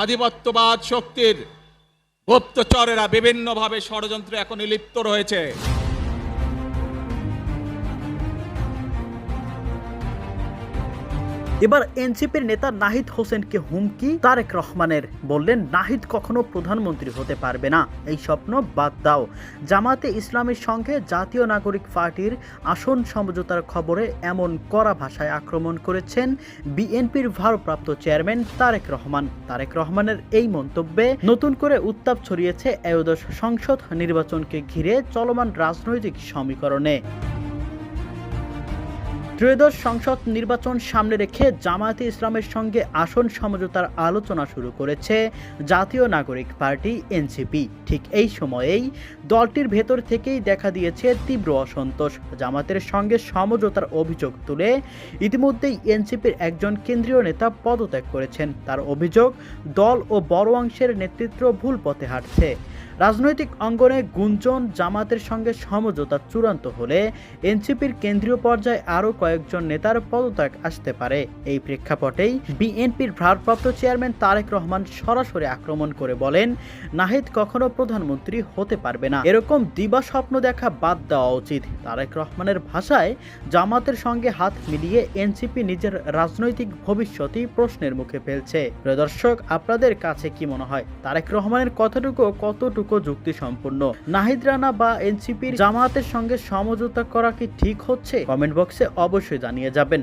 আধিপত্যবাদ শক্তির গুপ্তচরেরা বিভিন্নভাবে ষড়যন্ত্রে এখন লিপ্ত রয়েছে। এবার এনসিপির নেতা নাহিদ হোসেনকে হুমকি তারেক রহমানের, বললেন নাহিদ কখনো প্রধানমন্ত্রী হতে পারবে না, এই স্বপ্ন বাদ দাও। জামাতে ইসলামীর সঙ্গে জাতীয় নাগরিক পার্টির আসন সমঝোতার খবরে এমন কড়া ভাষায় আক্রমণ করেছেন বিএনপির ভারপ্রাপ্ত চেয়ারম্যান তারেক রহমান। তারেক রহমানের এই মন্তব্যে নতুন করে উত্তাপ ছড়িয়েছে ত্রয়োদশ সংসদ নির্বাচনকে ঘিরে চলমান রাজনৈতিক সমীকরণে। ত্রয়োদশ সংসদ নির্বাচন সামনে রেখে জামায়াতে ইসলামের সঙ্গে আসন সমঝোতার আলোচনা শুরু করেছে জাতীয় নাগরিক পার্টি এনসিপি। ঠিক এই সময়েই দলটির ভেতর থেকেই দেখা দিয়েছে তীব্র অসন্তোষ। জামায়াতের সঙ্গে সমঝোতার অভিযোগ তুলে ইতিমধ্যেই এনসিপির একজন কেন্দ্রীয় নেতা পদত্যাগ করেছেন। তার অভিযোগ, দল ও বড় অংশের নেতৃত্ব ভুল পথে হাঁটছে। রাজনৈতিক অঙ্গনে গুঞ্জন, জামাতের সঙ্গে সমঝোতা চূড়ান্ত হলে এনসিপির কেন্দ্রীয় পর্যায়ে আরও কয়েকজন নেতার পদত্যাগ আসতে পারে। এই প্রেক্ষাপটেই বিএনপির ভারপ্রাপ্ত চেয়ারম্যান তারেক রহমান সরাসরি আক্রমণ করে বলেন, নাহিদ কখনো প্রধানমন্ত্রী হতে পারবে না, এরকম দিবা স্বপ্ন দেখা বাদ দেওয়া উচিত। তারেক রহমানের ভাষায়, জামাতের সঙ্গে হাত মিলিয়ে এনসিপি নিজের রাজনৈতিক ভবিষ্যৎই প্রশ্নের মুখে ফেলছে। প্রিয় দর্শক, আপনাদের কাছে কি মনে হয় তারেক রহমানের কতটুকু যুক্তিসম্পন্ন? নাহিদ রানা বা এনসিপির জামায়াতের সঙ্গে সমঝোতা করা কি ঠিক হচ্ছে? কমেন্ট বক্সে অবশ্যই জানিয়ে যাবেন।